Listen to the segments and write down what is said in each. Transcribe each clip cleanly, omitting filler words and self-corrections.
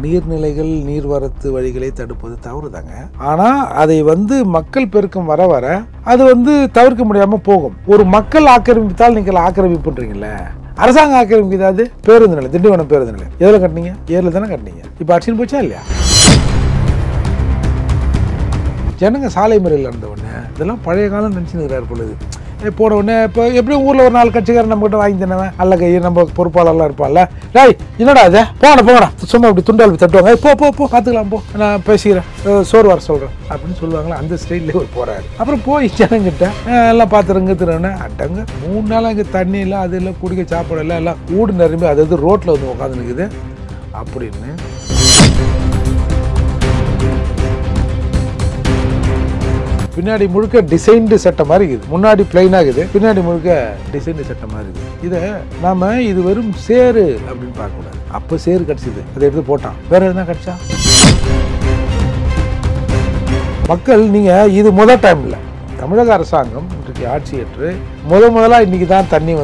நீர்நிலைகள் நீர்வரத்து வழிகளை தடுப்பது தவறுதாங்க. ஆனா அதை மக்கள் பெருக்கம் வர வர அது தவிர்க்க முடியாம போகும். ஒரு மக்கள் ஆக்கிரமித்தால் நீங்கள் ஆக்கிரமிப்புன்றீங்கல்ல, அரசாங்கம் ஆக்கிரமிக்குது. பேருந்து நிலை, திண்டிவனம் பேருந்து நிலை எதுல கட்டினீங்க? ஏர்ல தானே கட்டினீங்க. இப்ப அடிச்சுன்னு போச்சா இல்லையா? ஜனங்க சாலை முறையில் இருந்த உடனே இதெல்லாம் பழைய காலம் நினைச்சுக்கிறார் பொழுது போன உடனே இப்போ எப்படியும் ஊரில் ஒரு 4 கட்சிக்காரன் நம்ம கிட்ட வாங்கி தந்தவன் அல்ல கை நம்ம பொறுப்பாளர்லாம் இருப்பான்ல, டேய் என்னடா அது போங்கடா சும்மா இப்படி துண்டால் தட்டுவாங்க, போ பார்த்துக்கலாம், போ நான் பேசிக்கிறேன், சோறு வர சொல்கிறேன் அப்படின்னு சொல்லுவாங்களா, அந்த ஸ்டைல்லே ஒரு போகிறாரு. அப்புறம் போய் ஜனங்கிட்ட எல்லாம் பார்த்துருங்க திருன்னு அட்டங்க 3 நாள் அங்கே தண்ணி இல்லை, அது இல்லை, குடிக்க சாப்பாடு இல்லை, எல்லாம் ஊடு நிரம்பி அது ரோட்டில் உட்காந்து நிற்குது அப்படின்னு. பின்னாடி முழுக்க டிசைன்டு சட்டை மாதிரி இருக்குது, முன்னாடி பிளைன் ஆகுது, பின்னாடி முழுக்க டிசைன்டு சட்டை மாதிரி இருக்குது. இதை நாம இது வெறும் சேரு அப்படின்னு பார்க்கக்கூடாது. அப்போ சேரு கிடைச்சிது, அதை எடுத்து போட்டான், வேற எதுனா கிடைச்சா? மக்கள் நீங்க இது முதல் டைம் இல்லை, தமிழக அரசாங்கம் இன்றைக்கு ஆட்சியேற்று முதலா இன்னைக்கு தான் தண்ணி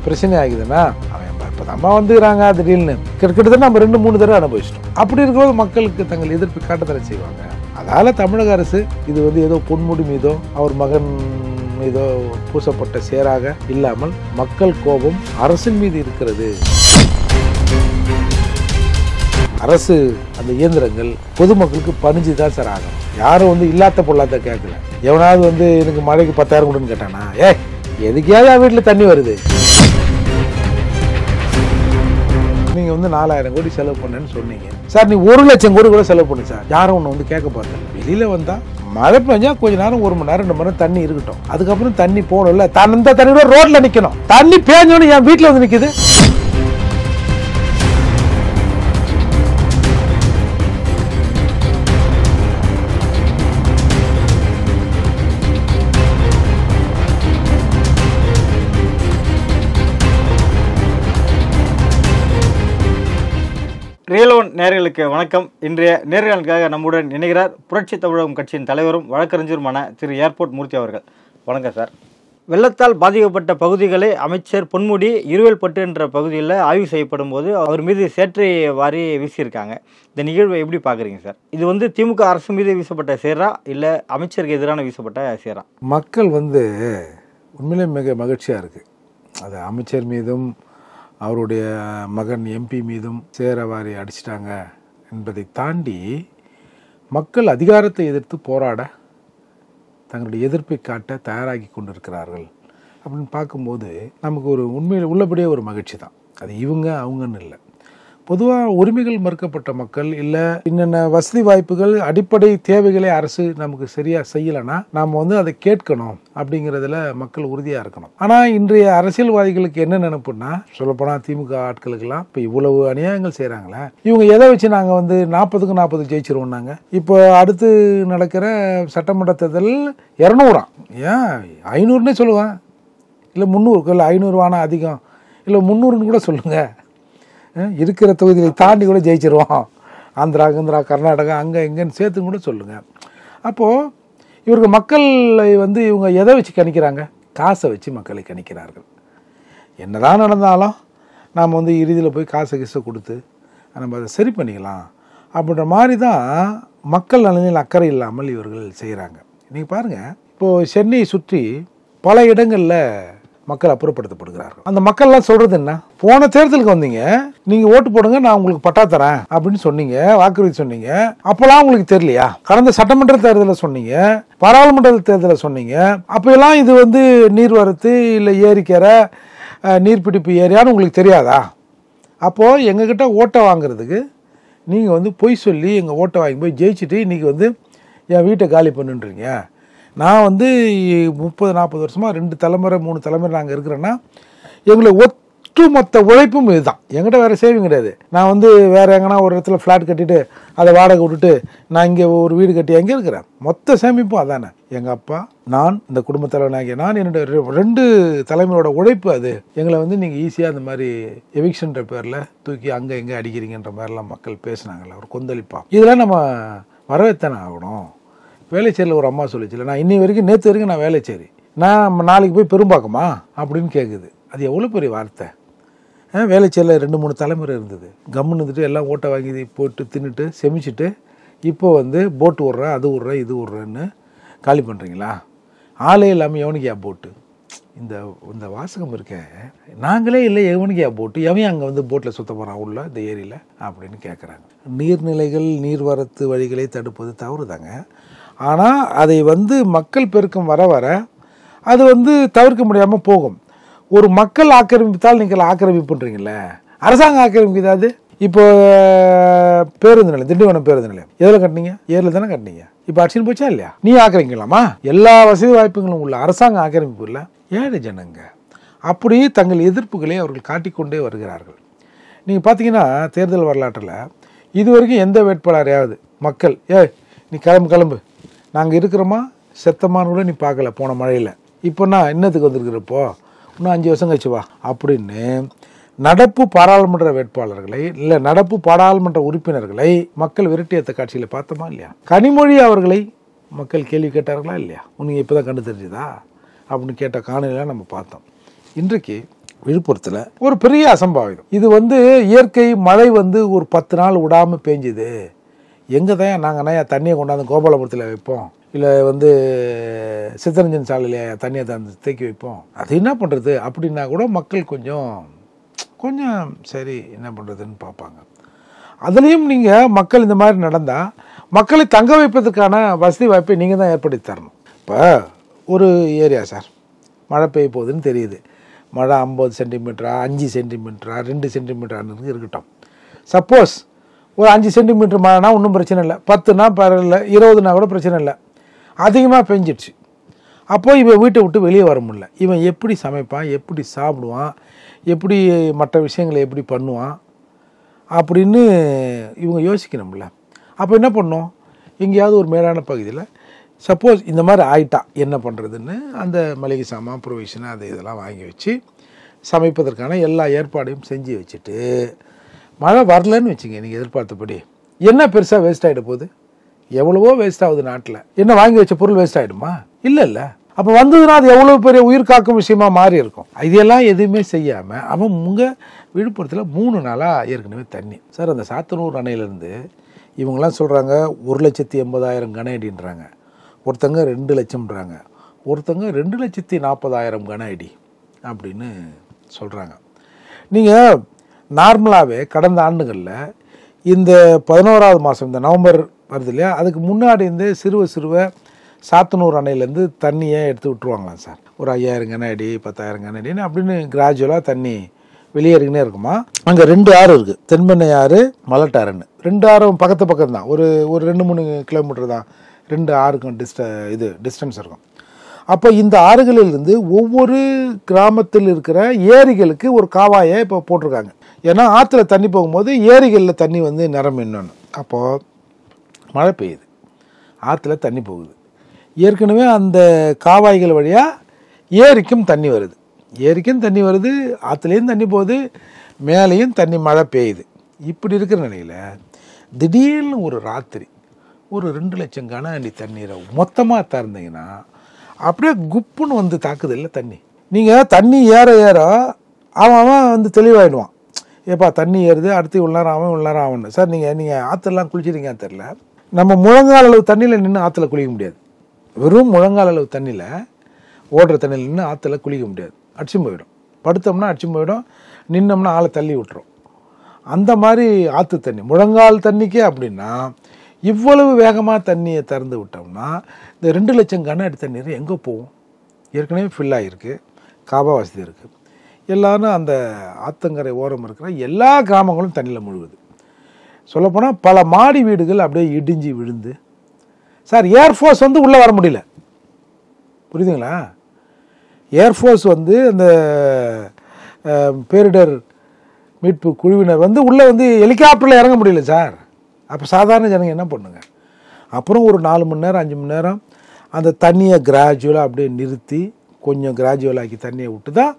பிரச்சனை ஆகுதுன்னா இப்போ நம்ம வந்துக்கிறாங்க திடீர்னு கிட்டத்தட்ட நம்ம 2-3 தடவை அனுபவிச்சிட்டோம். அப்படி இருக்கும்போது மக்களுக்கு தங்கள் எதிர்ப்பு காட்டத்தடை செய்வாங்க. அதால தமிழக அரசு இது ஏதோ பொன்முடி மீதோ அவர் மகன் மீதோ பூசப்பட்ட சேராக இல்லாமல் மக்கள் கோபம் அரசின் மீது இருக்கிறது. அரசு அந்த இயந்திரங்கள் பொதுமக்களுக்கு பணிஞ்சுதான் சார் ஆகும். யாரும் இல்லாத பொல்லாத கேட்கல. எவனாவது எனக்கு மழைக்கு 10,000 கொடுன்னு கேட்டானா, எதுக்கையாவது வீட்டில் தண்ணி வருது, நீங்க 4,000 கோடி செலவு பண்ணேன்னு சொன்னீங்க சார், நீ 1 லட்சம் கோடி கூட செலவு பண்ணு சார், யாரும் ஒன்று கேட்க போறது. வெளியில வந்தா மழை பெஞ்சா கொஞ்ச நேரம் 1 மணி நேரம் 2 மணி நேரம் தண்ணி இருக்கட்டும், அதுக்கப்புறம் தண்ணி போகணும்ல, அந்த தண்ணியோட ரோட்ல நிக்கணும். தண்ணி பேஞ்சோன்னு என் வீட்டுல நிக்குது. ரியல் ஒன் நேயர்களுக்கு வணக்கம். இன்றைய நேர்களுக்காக நம்முடன் இணைகிறார் புரட்சி தமிழகம் கட்சியின் தலைவரும் வழக்கறிஞருமான திரு ஏர்போர்ட் மூர்த்தி அவர்கள். வணக்கம் சார். வெள்ளத்தால் பாதிக்கப்பட்ட பகுதிகளை அமைச்சர் பொன்முடி இருவேல்பட்டு என்ற பகுதியில் ஆய்வு செய்யப்படும் போது அவர் மீது சேற்றை வாரி வீசியிருக்காங்க. இந்த நிகழ்வை எப்படி பார்க்குறீங்க சார்? இது திமுக அரசு மீது வீசப்பட்ட சேரா இல்லை அமைச்சருக்கு எதிரான வீசப்பட்ட சேரா? மக்கள் உண்மையிலே மிக மகிழ்ச்சியாக இருக்குது. அது அமைச்சர் மீதும் அவருடைய மகன் எம்பி மீதும் சேரவாரி அடிச்சிட்டாங்க என்பதை தாண்டி மக்கள் அதிகாரத்தை எதிர்த்து போராட தங்களுடைய எதிர்ப்பை காட்ட தயாராகி கொண்டிருக்கிறார்கள் அப்படின்னு பார்க்கும்போது நமக்கு ஒரு உண்மையில் உள்ளபடியே ஒரு மகிழ்ச்சி தான். அது இவங்க அவங்கன்னு இல்லை. பொதுவாக உரிமைகள் மறுக்கப்பட்ட மக்கள் இல்லை என்னென்ன வசதி வாய்ப்புகள் அடிப்படை தேவைகளை அரசு நமக்கு சரியாக செய்யலைன்னா நாம் அதை கேட்கணும் அப்படிங்கிறதுல மக்கள் உறுதியாக இருக்கணும். ஆனால் இன்றைய அரசியல்வாதிகளுக்கு என்ன நினைப்புன்னா, சொல்லப்போனால் திமுக ஆட்களுக்கெல்லாம் இப்போ இவ்வளவு அநியாயங்கள் செய்கிறாங்களே, இவங்க எதை வச்சு நாங்கள் 40க்கு 40 ஜெயிச்சிருவோம்னாங்க. இப்போ அடுத்து நடக்கிற சட்டமன்ற தேர்தல் 200 ஏன் 500ன்னே சொல்லுவேன், இல்லை 300 இல்லை 500 வானா அதிகம், இல்லை 300ன்னு கூட சொல்லுங்கள், இருக்கிற தொகுதியை தாண்டி கூட ஜெயிச்சிருவோம், ஆந்திரா கர்நாடகா அங்கே இங்கேன்னு சேர்த்து கூட சொல்லுங்கள். அப்போது இவருக்கு மக்களை இவங்க எதை வச்சு கணிக்கிறாங்க? காசை வச்சு மக்களை கணிக்கிறார்கள். என்னதான் நடந்தாலும் நாம் இறுதியில் போய் காசை கொடுத்து நம்ம அதை சரி பண்ணிக்கலாம் அப்படின்ற மாதிரி தான் மக்கள் நலனில் அக்கறை இல்லாமல் இவர்கள் செய்கிறாங்க. நீங்கள் பாருங்கள், இப்போது சென்னையை சுற்றி பல இடங்களில் மக்கள் அப்புறப்படுத்தப்படுகிறார்கள். அந்த மக்கள்லாம் சொல்றது என்ன, போன தேர்தலுக்கு வந்தீங்க, நீங்க ஓட்டு போடுங்க, நான் உங்களுக்கு பட்டா தரேன் அப்படின்னு சொன்னீங்க, வாக்குறுதி சொன்னீங்க. அப்பெல்லாம் உங்களுக்கு தெரியலையா? கடந்த சட்டமன்ற தேர்தலில் சொன்னீங்க, பாராளுமன்ற தேர்தலில் சொன்னீங்க. அப்பெல்லாம் இது நீர்வரத்து இல்லை ஏரிக்கரை நீர்பிடிப்பு ஏரியான்னு உங்களுக்கு தெரியாதா? அப்போ எங்ககிட்ட ஓட்டை வாங்குறதுக்கு நீங்க பொய் சொல்லி எங்க ஓட்டை வாங்கி போய் ஜெயிச்சுட்டு இன்னைக்கு என் வீட்டை காலி பண்ணுன்றீங்க. நான் 30-40 வருஷமாக 2 தலைமுறை 3 தலைமுறை நாங்கள் இருக்கிறேன்னா எங்களை ஒட்டுமொத்த உழைப்பும் இதுதான். என்கிட்ட வேறு சேவிங் கிடையாது. நான் வேறு எங்கன்னா ஒரு இடத்துல ஃப்ளாட் கட்டிட்டு அதை வாடகை விட்டுட்டு நான் இங்கே ஒரு வீடு கட்டி எங்கே இருக்கிறேன். மொத்த சேமிப்பும் அதானே. எங்கள் அப்பா, நான், இந்த குடும்பத் தலைவனாகிய நான், என்னோட 2 தலைமுறையோட உழைப்பு அது. எங்களை நீங்கள் ஈஸியாக அந்த மாதிரி எவிக்ஷன்ற பேரில் தூக்கி அங்கே எங்கே அடிக்கிறீங்கன்ற மாதிரிலாம் மக்கள் பேசுனாங்கல்ல, ஒரு கொந்தளிப்பா. இதெல்லாம் நம்ம வரவேற்றானே ஆகணும். வேலைச்சேரியில் ஒரு அம்மா சொல்லிச்சுல, நான் இன்னி வரைக்கும் நேற்று வரைக்கும் நான் வேலைச்சேரி, நான் நாளைக்கு போய் பெரும்பாக்கமா அப்படின்னு கேட்குது. அது எவ்வளோ பெரிய வார்த்தை. வேலைச்சேரில் 2-3 தலைமுறை இருந்தது. கம்முன்னு இருந்துட்டு எல்லாம் ஓட்டை வாங்கி போட்டு தின்னுட்டு செமிச்சிட்டு இப்போ வந்து போட்டு விட்றேன், அது விட்றேன், இது விட்றேன்னு காலி பண்ணுறீங்களா? ஆளே இல்லாமல் எவனுக்கு போட்டு இந்த இந்த வாசகம் இருக்க, நாங்களே இல்லை எவனுக்கு போட்டு, எவன் அங்கே வந்து போட்டில் சுத்த போகிறான் உள்ள இந்த ஏரியில் அப்படின்னு கேட்குறாங்க. நீர்நிலைகள் நீர்வரத்து வழிகளை தடுப்பது தவறு தாங்க. ஆனால் அதை வந்து மக்கள் பெருக்கம் வர வர அது வந்து தவிர்க்க முடியாமல் போகும். ஒரு மக்கள் ஆக்கிரமித்தால் நீங்கள் ஆக்கிரமிப்புன்றீங்களே, அரசாங்கம் ஆக்கிரமிக்குது. இப்போ பேருந்து நிலையம், திண்டிவனம் பேருந்து நிலையம் எதில் கட்டினீங்க? ஏரியில் தானே கட்டினீங்க. இப்போ அடிச்சுன்னு போச்சா இல்லையா? நீ ஆக்கிரமிக்கலாமா? எல்லா வசதி வாய்ப்புகளும் உள்ள அரசாங்கம் ஆக்கிரமிப்பு இல்லை. ஏழை ஜனங்க அப்படி தங்கள் எதிர்ப்புகளை அவர்கள் காட்டிக்கொண்டே வருகிறார்கள். நீங்கள் பார்த்தீங்கன்னா தேர்தல் வரலாற்றில் இது வரைக்கும் எந்த வேட்பாளரையாவது மக்கள் நீ கிளம்பு நாங்கள் இருக்கிறோமா செத்தமானு கூட நீ பார்க்கல போன மழையில், இப்போனா இன்னத்துக்கு வந்திருக்கிறப்போ இன்னும் 5 வருஷம் கழிச்சு வா அப்படின்னு நடப்பு பாராளுமன்ற வேட்பாளர்களை இல்லை நடப்பு பாராளுமன்ற உறுப்பினர்களை மக்கள் விரட்டியத்த காட்சியில் பார்த்தோமா இல்லையா? கனிமொழி அவர்களை மக்கள் கேள்வி கேட்டார்களா இல்லையா? உனக்கு இப்போ தான் கண்டு தெரிஞ்சுதா அப்படின்னு கேட்ட காணொலியெல்லாம் நம்ம பார்த்தோம். இன்றைக்கு விழுப்புரத்தில் ஒரு பெரிய அசம்பாவிதம். இது வந்து இயற்கை மழை வந்து ஒரு 10 நாள் விடாமல் பேஞ்சுது. எங்கே தான் நாங்கள் தண்ணியை கொண்டாந்து கோபாலபுரத்தில் வைப்போம், இல்லை வந்து சித்தரஞ்சன் சாலையில் தண்ணியை தந்து தேக்கி வைப்போம், அது என்ன பண்ணுறது அப்படின்னா கூட மக்கள் கொஞ்சம் சரி என்ன பண்ணுறதுன்னு பார்ப்பாங்க. அதுலேயும் நீங்கள் மக்கள் இந்த மாதிரி நடந்தால் மக்களை தங்க வைப்பதற்கான வசதி வாய்ப்பை நீங்கள் தான் ஏற்படுத்தி தரணும். இப்போ ஒரு ஏரியா சார் மழை பெய்ய போகுதுன்னு தெரியுது. மழை 50 சென்டிமீட்டரா 5 சென்டிமீட்டரா 2 சென்டிமீட்டரான்னு இருக்கட்டும். சப்போஸ் ஒரு 5 சென்டிமீட்டர் மழைனா ஒன்றும் பிரச்சனை இல்லை, 10னா பரவாயில்ல, 20னா கூட பிரச்சனை இல்லை. அதிகமாக பெஞ்சிடுச்சு. அப்போது இவன் வீட்டை விட்டு வெளியே வர முடியல. இவன் எப்படி சமைப்பான், எப்படி சாப்பிடுவான், எப்படி மற்ற விஷயங்களை எப்படி பண்ணுவான் அப்படின்னு இவங்க யோசிக்கணும்ல. அப்போ என்ன பண்ணோம், எங்கேயாவது ஒரு மேலான பகுதியில் சப்போஸ் இந்த மாதிரி ஆயிட்டா என்ன பண்ணுறதுன்னு அந்த மளிகை சாமான் ப்ரொவிஷன் அது இதெல்லாம் வாங்கி வச்சு சமைப்பதற்கான எல்லா ஏற்பாடையும் செஞ்சு வச்சுட்டு மழை வரலன்னு வச்சுங்க, நீங்கள் எதிர்பார்த்தபடி என்ன பெருசாக வேஸ்ட் ஆகிட போகுது? எவ்வளவோ வேஸ்ட் ஆகுது நாட்டில். என்ன வாங்கி வச்ச பொருள் வேஸ்ட் ஆகிடுமா? இல்லை. அப்போ வந்ததுன்னா அது எவ்வளோ பெரிய உயிர் காக்கும் விஷயமா மாறி இருக்கும். இதெல்லாம் எதுவுமே செய்யாமல் அவன் விழுப்புரத்தில் 3 நாளாக ஏற்கனவே தண்ணி சார். அந்த சாத்தனூர் அணையிலேருந்து இவங்கெல்லாம் சொல்கிறாங்க 1,80,000 கன அடின்றாங்க, ஒருத்தங்க 2 லட்சம்ன்றாங்க, ஒருத்தங்க 2,40,000 கன அடி அப்படின்னு சொல்கிறாங்க. நீங்கள் நார்மலாகவே கடந்த ஆண்டுகளில் இந்த 11ஆவது மாதம் இந்த நவம்பர் வருது இல்லையா, அதுக்கு முன்னாடி இருந்து சிறுவ சாத்தனூர் அணையிலேருந்து தண்ணியை எடுத்து விட்டுருவாங்களாம் சார். ஒரு 5,000 கன அடி 10,000 கன அடின்னு அப்படின்னு கிராஜுவலாக தண்ணி வெளியேறிக்கினே இருக்குமா. அங்கே 2 ஆறு இருக்குது, தென்பெண்ணை ஆறு மலட்டாறுன்னு. 2 ஆறும் பக்கத்து தான், ஒரு 2-3 கிலோமீட்டர் தான் 2 ஆறுக்கும் டிஸ்டன்ஸ் இருக்கும். அப்போ இந்த ஆறுகளிலிருந்து ஒவ்வொரு கிராமத்தில் இருக்கிற ஏரிகளுக்கு ஒரு காவாயை இப்போ போட்டிருக்காங்க. ஏன்னா ஆற்றுல தண்ணி போகும்போது ஏரிகளில் தண்ணி வந்து நிரம்பிடணும். அப்போது மழை பெய்யுது, ஆற்றுல தண்ணி போகுது, ஏற்கனவே அந்த காவாய்கள் வழியாக ஏரிக்கும் தண்ணி வருது, ஆற்றுலேயும் தண்ணி போகுது, மேலேயும் தண்ணி மழை பெய்யுது. இப்படி இருக்கிற நிலையில் திடீர்னு ஒரு ராத்திரி ஒரு 2 லட்சம் கன அடி தண்ணீரை மொத்தமாக திறந்தீங்கன்னா அப்படியே குப்புன்னு வந்து தாக்குது இல்லை தண்ணி. நீங்கள் தண்ணி ஏற அவன் வந்து தெளிவாயிடுவான். ஏப்பா தண்ணி ஏறுது, அடுத்து இவ்வளோ நேரம் ஆகணும் சார். நீங்கள் ஆற்றுலாம் குளிச்சிருக்கீங்கன்னு தெரில, நம்ம முழங்கால் அளவு தண்ணியில் நின்று ஆற்றுல குளிக்க முடியாது. வெறும் முழங்கால் அளவு தண்ணியில் ஓடுற தண்ணியில் நின்று ஆற்றுல குளிக்க முடியாது, அடிச்சும் போயிடும். படுத்தோம்னா அடிச்சும் போயிடும், நின்னோம்னா ஆளை தள்ளி விட்டுரும். அந்த மாதிரி ஆற்று தண்ணி முழங்கால் தண்ணிக்கே அப்படின்னா இவ்வளவு வேகமாக தண்ணியை திறந்து விட்டோம்னா இந்த 2 லட்சம் கன அடி தண்ணீர் எங்கே போகும்? ஏற்கனவே ஃபில் ஆகிருக்கு, காபா வசதி இருக்குது, எல்லோரும் அந்த ஆத்தங்கரை ஓரம் இருக்கிற எல்லா கிராமங்களும் தண்ணியில் முழுகுது. சொல்லப்போனால் பல மாடி வீடுகள் அப்படியே இடிஞ்சு விழுந்து சார் ஏர்ஃபோர்ஸ் வந்து உள்ளே வர முடியல, புரியுதுங்களா? ஏர்ஃபோர்ஸ் வந்து அந்த பேரிடர் மீட்பு குழுவினர் வந்து உள்ளே வந்து ஹெலிகாப்டரில் இறங்க முடியல சார். அப்போ சாதாரண ஜனங்க என்ன பண்ணுங்க? அப்புறம் ஒரு 4 மணி நேரம் 5 மணி நேரம் அந்த தண்ணியை கிராஜுவலாக அப்படியே நிறுத்தி கொஞ்சம் கிராஜுவலாக்கி தண்ணியை விட்டு தான்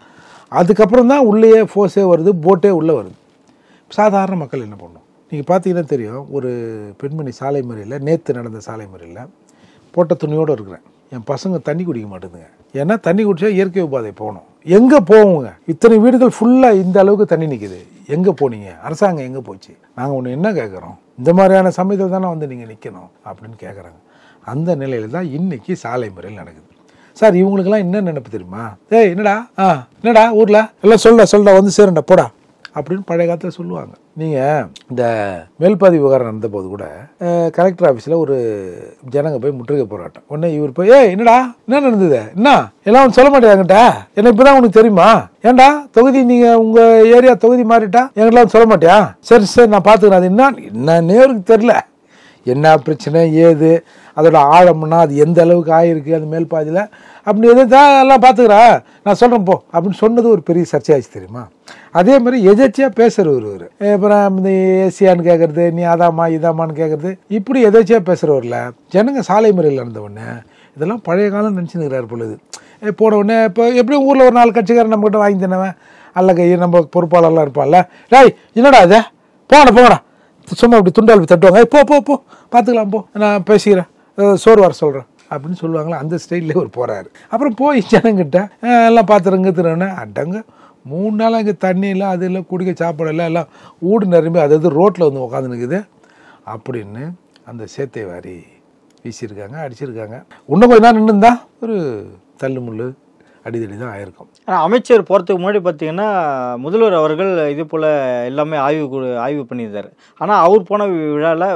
அதுக்கப்புறம் தான் உள்ளே ஃபோர்ஸே வருது, போட்டே உள்ளே வருது. சாதாரண மக்கள் என்ன பண்ணும்? நீங்கள் பார்த்தீங்கன்னா தெரியும், ஒரு பெண்மணி சாலை மறியலில் நேற்று நடந்த சாலை மறியலில் போட்ட துணியோடு இருக்கிறேன். என் பசங்க தண்ணி குடிக்க மாட்டேதுங்க. ஏன்னா தண்ணி குடிச்சா இயற்கை உபாதை போகணும். எங்கே போவோங்க? இத்தனை வீடுகள் ஃபுல்லாக இந்த அளவுக்கு தண்ணி நிற்குது. எங்கே போனீங்க? அரசாங்கம் எங்கே போச்சு? நாங்கள் ஒன்று என்ன கேட்குறோம், இந்த மாதிரியான சமயத்தில் தானே வந்து நீங்கள் நிற்கணும் அப்படின்னு கேட்குறாங்க. அந்த நிலையில் தான் இன்றைக்கி சாலை மறியல் நடக்குது. சார் இவங்களுக்கெல்லாம் என்ன நினைப்பு தெரியுமா? ஏய் என்னடா ஊரில் எல்லாம் சொல்ல வந்து சேருண்டா போடா அப்படின்னு பழைய காலத்தில் சொல்லுவாங்க. நீங்கள் இந்த மேல்பாதி விவகாரம் நடந்த போது கூட கலெக்டர் ஆஃபீஸில் ஒரு ஜனங்க போய் முற்றுகை போராட்டம். உடனே இவர் போய் என்னடா என்ன நடந்தது, என்ன எல்லாம் ஒன்று சொல்ல மாட்டேங்கிட்ட, என்ன இப்போ தான் உனக்கு தெரியுமா, ஏன்டா தொகுதி நீங்கள் உங்கள் ஏரியா தொகுதி மாறிட்டா எங்கெல்லாம் சொல்ல மாட்டியா, சரி நான் பார்த்துக்கிறேன், அது என்ன நேருக்கு தெரில, என்ன பிரச்சனை ஏது அதோட ஆழம்னா அது எந்த அளவுக்கு ஆகிருக்கு அது மேல் பாதியில் அப்படி எதுதான் எல்லாம் பார்த்துக்கிறேன் நான் சொல்கிறேன் போ அப்படின்னு சொன்னது ஒரு பெரிய சர்ச்சையாச்சு தெரியுமா. அதே மாதிரி எதேச்சியாக பேசுகிறவர் இவர். அப்புறம் இந்த ஏசியான்னு கேட்குறது, நீ அதாம்மா இதாம்மான்னு கேட்குறது, இப்படி எதேச்சியாக பேசுகிறவரில் ஜனங்க சாலை முறையில் நடந்தவுடனே இதெல்லாம் பழைய காலம் நினச்சினுக்கிறார் பொழுது. போன உடனே இப்போ எப்படியும் ஊரில் ஒரு 4 கட்சிக்காரன் நம்மகிட்ட வாங்கி தந்தவன் அல்ல கை நம்ம பொறுப்பாளர்லாம் இருப்பான்ல, டேய் என்னடா அதை போங்கடா சும்மா அப்படி துண்டால் தட்டுவாங்க, போ பார்த்துக்கலாம் போ நான் பேசிக்கிறேன் சோறு வர சொல்கிறேன் அப்படின்னு சொல்லுவாங்களா, அந்த ஸ்டைல்லே ஒரு போகிறாரு. அப்புறம் போய் ஜனங்கிட்ட எல்லாம் பார்த்துருங்க திருன்னு அடங்க 3 நாள் அங்கே தண்ணி இல்லை, அது இல்லை, குடிக்க சாப்பாடு இல்லை, எல்லாம் ஊடு நிரம்பி அது ரோட்டில் வந்து உட்காந்துனுக்குது அப்படின்னு அந்த சேத்தை வாரி வீசியிருக்காங்க, அடிச்சிருக்காங்க. இன்னும் கொஞ்ச நாள் நின்றுந்தா ஒரு தள்ளுமுள்ளு அடிதடி தான் ஆயிருக்கும். ஆனால் அமைச்சர் போகிறதுக்கு முன்னாடி பார்த்தீங்கன்னா முதல்வர் அவர்கள் இது போல் எல்லாமே ஆய்வு பண்ணியிருந்தார். ஆனால் அவர் போன விழாவில்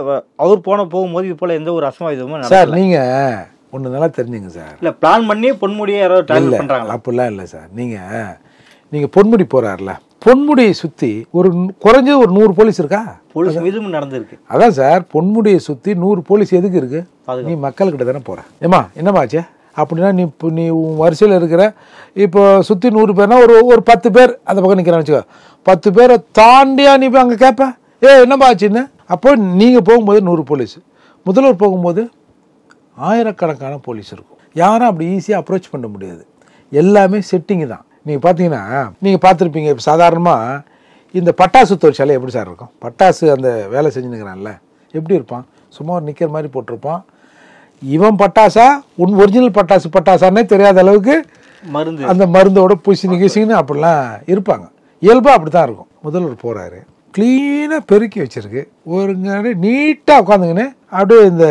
அவர் போகும்போது இது போல் எந்த ஒரு அசம்பாவிதமும் சார் நீங்கள் ஒன்று நல்லா தெரிஞ்சுங்க சார். இல்லை பிளான் பண்ணி பொன்முடியை யாராவது ட்ராவல் பண்ணுறாங்களா? அப்படிலாம் இல்லை சார். நீங்கள் பொன்முடி போகிறார்ல, பொன்முடியை சுற்றி குறைஞ்சது ஒரு 100 போலீஸ் இருக்கா? போலீஸ் மீதும் நடந்திருக்கு. அதான் சார், பொன்முடியை சுற்றி 100 போலீஸ் எதுக்கு இருக்கு? நீ மக்கள்கிட்ட தானே போகிற. ஏமா என்னமாச்சே அப்படின்னா நீ வரிசையில் இருக்கிற இப்போ சுற்றி 100 பேர்னா ஒரு 10 பேர் அந்த பக்கம் நிற்கிறான்னு வச்சுக்கோ, 10 பேரை தாண்டியா நீ போய் அங்கே கேட்ப என்னப்பா ஆச்சுன்னு. அப்போ நீங்கள் போகும்போது 100 போலீஸ், முதல்வர் போகும்போது ஆயிரக்கணக்கான போலீஸ் இருக்கும். யாரும் அப்படி ஈஸியாக அப்ரோச் பண்ண முடியாது, எல்லாமே செட்டிங்கு தான். நீங்கள் பார்த்தீங்கன்னா நீங்கள் பார்த்துருப்பீங்க, இப்போ சாதாரணமாக இந்த பட்டாசு தொழிற்சாலை எப்படி சார் இருக்கும்? பட்டாசு அந்த வேலை செஞ்சுன்னுக்கிறான்ல எப்படி இருப்பான்? சும்மா ஒரு நிற்கிற மாதிரி போட்டிருப்பான். இவன் பட்டாசா ஒரிஜினல் பட்டாசானே தெரியாத அளவுக்கு மருந்து அந்த மருந்தோட பூசின்னு அப்படிலாம் இருப்பாங்க. இயல்பாக அப்படி தான் இருக்கும். முதல்வர் போகிறாரு, க்ளீனாக பெருக்கி வச்சிருக்கு, ஒரு நீட்டாக உட்காந்துங்கன்னு அப்படியே இந்த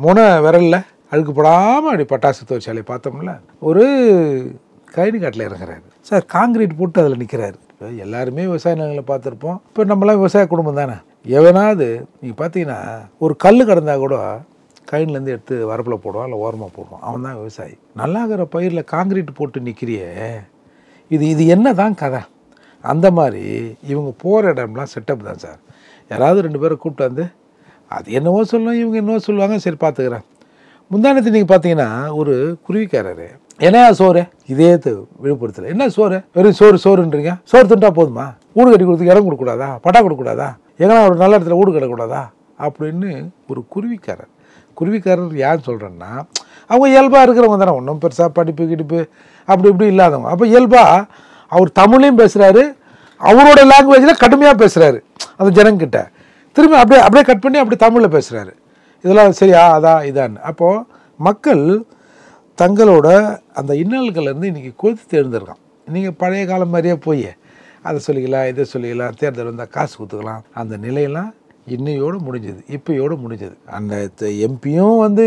முனை விரலில் அழுக்குப்படாமல் அப்படி பட்டாசு தொழிற்சாலை பார்த்தோம்ல, ஒரு கழனி காட்டில் இறங்குறாரு சார், காங்கிரீட் போட்டு அதில் நிற்கிறாரு. இப்போ எல்லாருமே விவசாய நிலங்களை பார்த்துருப்போம். இப்போ நம்மளாம் விவசாய குடும்பம் தானே. எவனாவது நீங்கள் பார்த்தீங்கன்னா ஒரு கல் கடந்தால் கூட கழனிலேருந்து எடுத்து வரப்பில் போடுவான், இல்லை ஓரமாக போடுவான், அவன் தான் விவசாயி. நல்லாகிற பயிரில் காங்கிரீட் போட்டு நிற்கிறியே, இது என்ன தான் கதை? அந்த மாதிரி இவங்க போகிற இடம்லாம் செட்டப் தான் சார். யாராவது 2 பேரை கூப்பிட்டு வந்து அது என்னவோ சொல்லணும், இவங்க என்னவோ சொல்லுவாங்க, சரி பார்த்துக்கிறேன். முந்தானத்து நீங்கள் பார்த்தீங்கன்னா ஒரு குருவிக்காரரு, என்னையா சோறு இதே விழுப்புரத்தில் என்ன சோறு, வெறும் சோறுன்றீங்க, சோறு திண்டா போதுமா, வீடு கட்டி கொடுத்துக்கு இடம் கொடுக்கூடாதா, பட்டா கொடுக்கூடாதா, எங்கன்னா ஒரு நல்ல இடத்துல வீடு கட்டக்கூடாதா அப்படின்னு ஒரு குருவிக்காரர் யார் சொல்கிறேன்னா அவங்க இயல்பாக இருக்கிறவங்க தானே, ஒன்றும் பெருசாக படிப்பு கிடிப்பு அப்படி இப்படி இல்லாதவங்க. அப்போ இயல்பாக அவர் தமிழையும் பேசுகிறாரு, அவரோட லாங்குவேஜில் கடுமையாக பேசுகிறாரு அந்த ஜனங்கிட்ட, திரும்பி அப்படியே கட் பண்ணி அப்படி தமிழில் பேசுகிறாரு. இதெல்லாம் சரியா இதான்னு. அப்போது மக்கள் தங்களோட அந்த இன்னல்கள்லேருந்து இன்றைக்கி கொதித்து தேர்ந்தெடுக்கான். நீங்கள் பழைய காலம் மாதிரியே போய் அதை சொல்லிக்கலாம் இதை சொல்லிக்கலாம், தேர்தல் வந்தால் காசு கொடுத்துக்கலாம், அந்த நிலையெல்லாம் இன்னையோடு முடிஞ்சது, இப்போயோடு முடிஞ்சது. அந்த எம்பியும் வந்து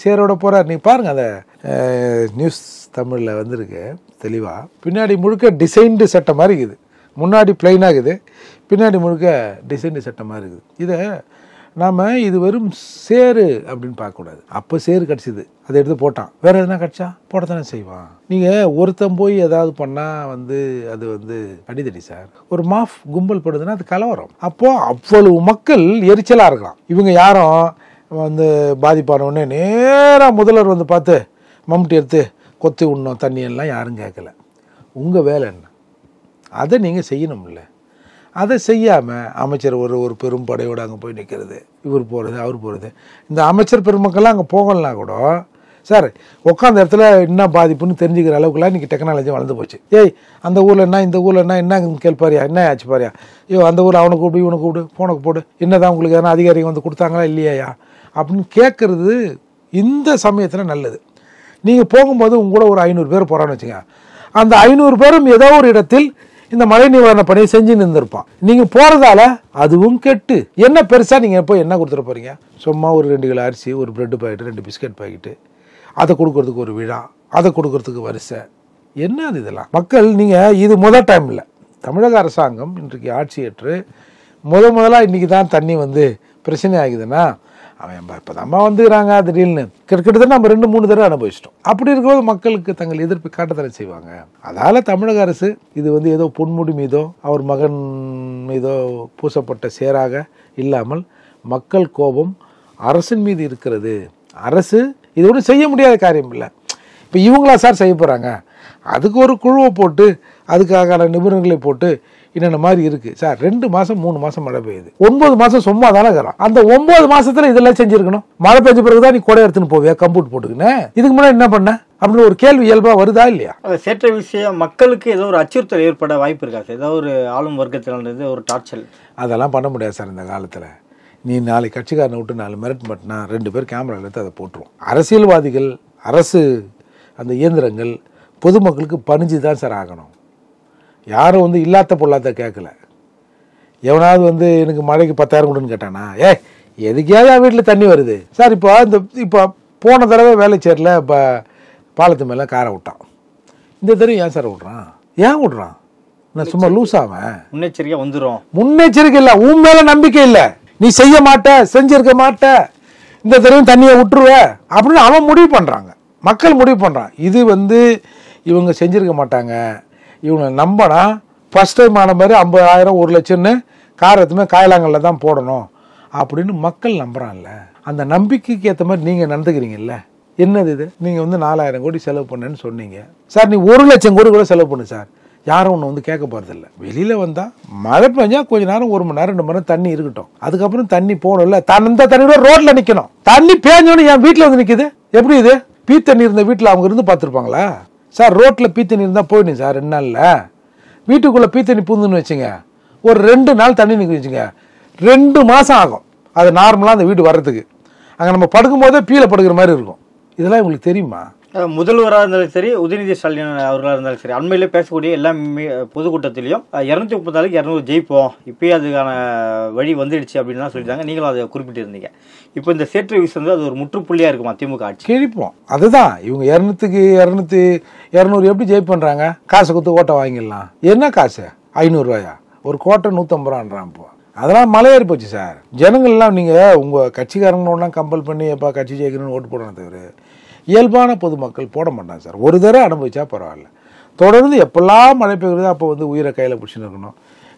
சேரோட போகிறார். நீங்கள் பாருங்கள், அந்த நியூஸ் தமிழில் வந்திருக்கு தெளிவாக, பின்னாடி முழுக்க டிசைன்டு சட்டை மாதிரி இருக்குது, முன்னாடி பிளைனாக இருக்குது, பின்னாடி முழுக்க டிசைன்டு சட்டை மாதிரி இருக்குது. இதை நாம் இது வெறும் சேரு அப்படின்னு பார்க்கக்கூடாது. அப்போ சேரு கிடச்சிது, அதை எடுத்து போட்டான், வேறு எதுனா கிடச்சா போட தானே செய்வான். நீங்கள் ஒருத்தன் போய் ஏதாவது பண்ணால் வந்து அது வந்து அடிதடி சார். ஒரு மாஃப் கும்பல் படுதுன்னா அது கலவரம். அப்போது அவ்வளவு மக்கள் எரிச்சலாக இருக்கலாம். இவங்க யாரும் வந்து பாதிப்பானவுடனே நேராக முதல்வர் வந்து பார்த்து மம்முட்டி எடுத்து கொத்தி உண்ணோம் தண்ணியெல்லாம் யாரும் கேட்கல. உங்கள் வேலை என்ன, அதை நீங்கள் செய்யணும்ல. அதை செய்யாமல் அமைச்சர் ஒரு பெரும் படையோடு அங்கே போய் நிற்கிறது, இவர் போகிறது அவர் போகிறது. இந்த அமைச்சர் பெருமக்கள்லாம் அங்கே போகலனா கூட சார் உட்காந்த இடத்துல என்ன பாதிப்புன்னு தெரிஞ்சுக்கிற அளவுக்குலாம் இன்றைக்கி டெக்னாலஜி வளர்ந்து போச்சு. அந்த ஊரில் என்ன இந்த ஊரில் என்ன கேள்பாரியா, என்ன ஆச்சு பாரியா, அந்த ஊரில் அவனை கூப்பிடு இவனை கூப்பிடு போனக்கு போடு, என்னதான் உங்களுக்கு எதனா அதிகாரிகள் வந்து கொடுத்தாங்களா இல்லையா அப்படின்னு கேட்குறது இந்த சமயத்தில் நல்லது. நீங்கள் போகும்போது உங்க கூட ஒரு 500 பேர் போகிறான்னு வச்சுங்க, அந்த 500 பேரும் ஏதோ ஒரு இடத்தில் இந்த மழை நிவாரண பணியை செஞ்சு நின்றுருப்பான். நீங்கள் போகிறதால அதுவும் கெட்டு என்ன பெருசாக நீங்கள் போய் என்ன கொடுத்துட போகிறீங்க? சும்மா ஒரு 2 கிலோ அரிசி, ஒரு பிரெட் பாக்கெட்டு, 2 பிஸ்கட் பாக்கெட்டு, அதை கொடுக்கறதுக்கு ஒரு விழா, அதை கொடுக்கறதுக்கு வரிசை, என்ன அது இதெல்லாம்? மக்கள் நீங்கள் இது முதல் டைம் இல்லை, தமிழக அரசாங்கம் இன்றைக்கு ஆட்சியேற்று முதலாக இன்றைக்கி தான் தண்ணி வந்து பிரச்சனை ஆகுதுன்னா அவன் இப்போ நம்ம வந்துக்கிறாங்க திடீர்னு கிட்டத்தட்ட நம்ம 2-3 தடவை அனுபவிச்சிட்டோம். அப்படி இருக்கும்போது மக்களுக்கு தங்கள் எதிர்ப்பு காட்டத்தடை செய்வாங்க. அதால் தமிழக அரசு இது வந்து ஏதோ பொன்முடி மீதோ அவர் மகன் மீதோ பூசப்பட்ட சேராக இல்லாமல் மக்கள் கோபம் அரசின் மீது இருக்கிறது. அரசு இது ஒன்றும் செய்ய முடியாத காரியம் இல்லை. இப்போ இவங்களா சார் செய்ய போகிறாங்க? அதுக்கு ஒரு குழுவை போட்டு அதுக்கான நிபுணர்களை போட்டு என்னென்ன மாதிரி இருக்குது சார். 2 மாதம் 3 மாதம் மழை பெய்யுது, 9 மாதம் சும்மா தானே இருக்கிறோம். அந்த 9 மாதத்தில் இதெல்லாம் செஞ்சுருக்கணும். மழை பெஞ்ச பிறகு தான் நீ கொடை எடுத்துன்னு போவியா கம்ப்யூட் போட்டுக்கின்னு? இதுக்கு முன்னாடி என்ன பண்ண அப்படின்னு ஒரு கேள்வி இயல்பாக வருதா இல்லையா? சேற்ற விஷயம் மக்களுக்கு ஏதோ ஒரு அச்சுறுத்தல் ஏற்பட வாய்ப்பு இருக்கா சார்? ஏதோ ஒரு ஆளும் வர்க்கத்திலிருந்து ஒரு டார்ச்சல் அதெல்லாம் பண்ண முடியாது சார். இந்த காலத்தில் நீ நாளைக்கு கட்சிக்காரனை விட்டு 4 மிரட்டு மாட்டினா 2 பேர் கேமரா எடுத்து அதை போட்டுருவோம். அரசியல்வாதிகள், அரசு அந்த இயந்திரங்கள் பொதுமக்களுக்கு பணிஞ்சு தான் சார் ஆகணும். யாரும் வந்து இல்லாத பொல்லாத கேட்கல. எவனாவது வந்து எனக்கு மழைக்கு 10,000 கொடுன்னு கேட்டானா, எதுக்கையாவது என் வீட்டில் தண்ணி வருது சார். இப்போ போன தடவை வேலைச்சேரில் இப்போ பாலத்து மேலே காரை விட்டான். இந்த தடவை ஏன் சார் விட்றான்? ஏன் விட்றான்? நான் சும்மா லூஸ் ஆவேன். முன்னெச்சரிக்கை வந்துடும். முன்னெச்சரிக்கை இல்லை, உன் மேலே நம்பிக்கை இல்லை, நீ செய்ய மாட்ட, செஞ்சிருக்க மாட்ட, இந்த தடவை தண்ணியை விட்டுருவ அப்படின்னு அவன் முடிவு பண்ணுறாங்க, மக்கள் முடிவு பண்ணுறான். இது வந்து இவங்க செஞ்சுருக்க மாட்டாங்க, இவங்க நம்பினா ஃபஸ்ட் டைம் ஆன மாதிரி 50,000 1,00,000ன்னு கார் எத்துமே காயலாங்கல்ல தான் போடணும் அப்படின்னு மக்கள் நம்புகிறான்ல. அந்த நம்பிக்கைக்கு ஏற்ற மாதிரி நீங்கள் நடந்துக்கிறீங்கல்ல. என்னது இது? நீங்கள் வந்து 4,000 கோடி செலவு பண்ணேன்னு சொன்னீங்க சார். நீ 1,00,000 கோடி கூட செலவு பண்ணு சார், யாரும் ஒன்று வந்து கேட்க போகிறதில்ல. வெளியில் வந்தால் மழை பெஞ்சா கொஞ்சம் நேரம் 1 மணி நேரம் 2 மணி நேரம் தண்ணி இருக்கட்டும், அதுக்கப்புறம் தண்ணி போகணும்ல. அந்த தண்ணியோட ரோட்டில் நிற்கணும். தண்ணி பேஞ்சோன்னு என் வீட்டில் வந்து நிற்குது. எப்படி இது? பீ தண்ணி இருந்த வீட்டில் அவங்க இருந்து பார்த்துருப்பாங்களா சார்? ரோட்டில் பீ தண்ணி இருந்தால் போயிடுங்க சார். 2 நாளில் வீட்டுக்குள்ளே பீ தண்ணி பூந்துன்னு வச்சுங்க, ஒரு 2 நாள் தண்ணி நிற்க வச்சுங்க, 2 மாதம் ஆகும் அது நார்மலாக அந்த வீடு வர்றதுக்கு. அங்கே நம்ம படுக்கும் போதே பீல படுக்கிற மாதிரி இருக்கும். இதெல்லாம் உங்களுக்கு தெரியுமா? முதல்வராக இருந்தாலும் சரி, உதயநிதி ஸ்டாலின் அவர்களாக இருந்தாலும் சரி, அண்மையிலே பேசக்கூடிய எல்லா பொதுக்கூட்டத்திலையும் 234க்கு 200 ஜெயிப்போம், இப்பயே அதுக்கான வழி வந்துடுச்சு அப்படின்னு தான் சொல்லிட்டாங்க. நீங்களும் அதை குறிப்பிட்டிருந்தீங்க. இப்போ இந்த சேற்று வீசு வந்து அது ஒரு முற்றுப்புள்ளியாக இருக்குமா திமுக ஆட்சி? கிழிப்போம். அதுதான் இவங்க 200க்கு 200 எப்படி ஜெயிப் பண்ணுறாங்க? காசை கொடுத்து ஓட்டை வாங்கிடலாம். என்ன காசு? 500 ரூபாயா? ஒரு கோட்டை 150 ரூபான்றான். இப்போ அதெல்லாம் மலையேறி போச்சு சார். ஜனங்கள்லாம் நீங்கள் உங்கள் கட்சிக்காரங்களெலாம் கம்பல் பண்ணி எப்போ கட்சி ஜெயிக்கணும்னு ஓட்டு போடணும் தவிர இயல்பான பொதுமக்கள் போட மாட்டாங்க சார். ஒரு தடவை அனுபவிச்சா பரவாயில்ல. தொடர்ந்து எப்பெல்லாம் மழை பெய்யுறது அப்போ வந்து உயிரை கையில் பிடிச்சின்னு இருக்கணும்.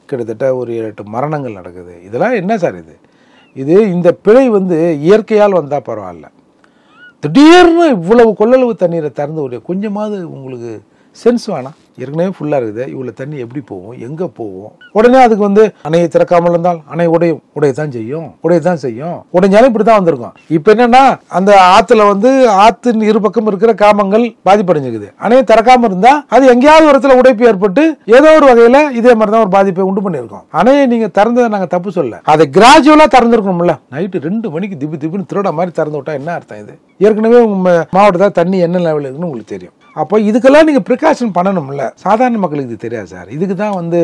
கிட்டத்தட்ட ஒரு 7-8 மரணங்கள் நடக்குது. இதெல்லாம் என்ன சார் இது இந்த பிழை வந்து இயற்கையால் வந்தால் பரவாயில்ல. திடீர்னு இவ்வளவு கொள்ளளவு தண்ணீரை திறந்து விட கொஞ்சமாவது உங்களுக்கு சென்ஸ் வேணாம். ஏற்கனவே ஃபுல்லாக இருக்குது, இவ்வளோ தண்ணி எப்படி போகும், எங்கே போகும்? உடனே அதுக்கு வந்து அணையை திறக்காமல் இருந்தால் அணை உடையத்தான் செய்யும். உடைஞ்சாலும் இப்படி தான் வந்திருக்கும். இப்போ என்னன்னா அந்த ஆற்றுல வந்து ஆற்றின் இரு பக்கம் இருக்கிற கிராமங்கள் பாதிப்படைஞ்சிருக்குது. அணையை திறக்காமல் இருந்தால் அது எங்கேயாவது ஒரு இடத்துல உடைப்பு ஏற்பட்டு ஏதோ ஒரு வகையில் இதே மாதிரி தான் ஒரு பாதிப்பை உண்டு பண்ணியிருக்கோம். அணையை நீங்கள் திறந்ததை நாங்கள் தப்பு சொல்ல, அதை கிராஜுவலாக திறந்துருக்கணும்ல. நைட்டு 2 மணிக்கு திப்புன்னு திருட மாதிரி திறந்து விட்டா என்ன அர்த்தம்? இது ஏற்கனவே உங்கள் மாவட்டத்தில் தண்ணி என்ன லெவலில் இருக்குன்னு உங்களுக்கு தெரியும். அப்போ இதுக்கெல்லாம் நீங்கள் ப்ரிகாஷன் பண்ணணும்ல. சாதாரண மக்களுக்கு இது தெரியாது சார். இதுக்கு தான் வந்து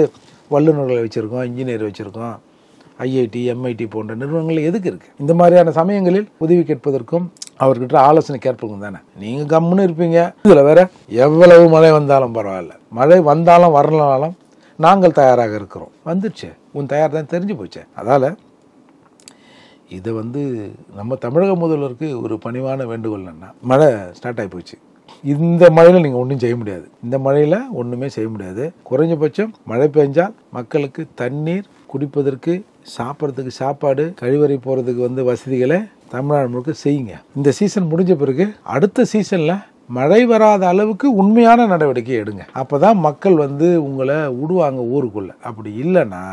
வல்லுநர்களை வச்சுருக்கோம், இன்ஜினியர் வச்சுருக்கோம், ஐஐடி எம்ஐடி போன்ற நிறுவனங்கள் எதுக்கு இருக்குது? இந்த மாதிரியான சமயங்களில் உதவி கேட்பதற்கும் அவர்கிட்ட ஆலோசனை கேட்பதற்கும் தானே. நீங்கள் கம்முன்னு இருப்பீங்க. இதில் வேற எவ்வளவு மழை வந்தாலும் பரவாயில்ல, மழை வந்தாலும் வரலனாலும் நாங்கள் தயாராக இருக்கிறோம். வந்துடுச்சு, உன் தயார் தான் தெரிஞ்சு போச்சு. அதால் இதை வந்து நம்ம தமிழக முதல்வருக்கு ஒரு பணிவான வேண்டுகோள் என்னன்னா, மழை ஸ்டார்ட் ஆகி போச்சு, இந்த மழையில் நீங்கள் ஒன்றும் செய்ய முடியாது. இந்த மழையில் ஒன்றுமே செய்ய முடியாது. குறைஞ்சபட்சம் மழை பெஞ்சால் மக்களுக்கு தண்ணீர், குடிப்பதற்கு, சாப்பிட்றதுக்கு சாப்பாடு, கழிவறை போகிறதுக்கு வந்து வசதிகளை தமிழ்நாடு முழுக்க செய்யுங்க. இந்த சீசன் முடிஞ்ச பிறகு அடுத்த சீசனில் மழை வராத அளவுக்கு உண்மையான நடவடிக்கை எடுங்க. அப்போ தான் மக்கள் வந்து உங்களை விடுவாங்க ஊருக்குள்ளே. அப்படி இல்லைன்னா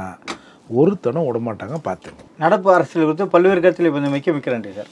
ஒருத்தனும் விடமாட்டாங்க. பார்த்துங்க. நடப்பு அரசியல் குறித்து பல்வேறு கருத்தில் இப்போ மிக்க நன்றி சார்.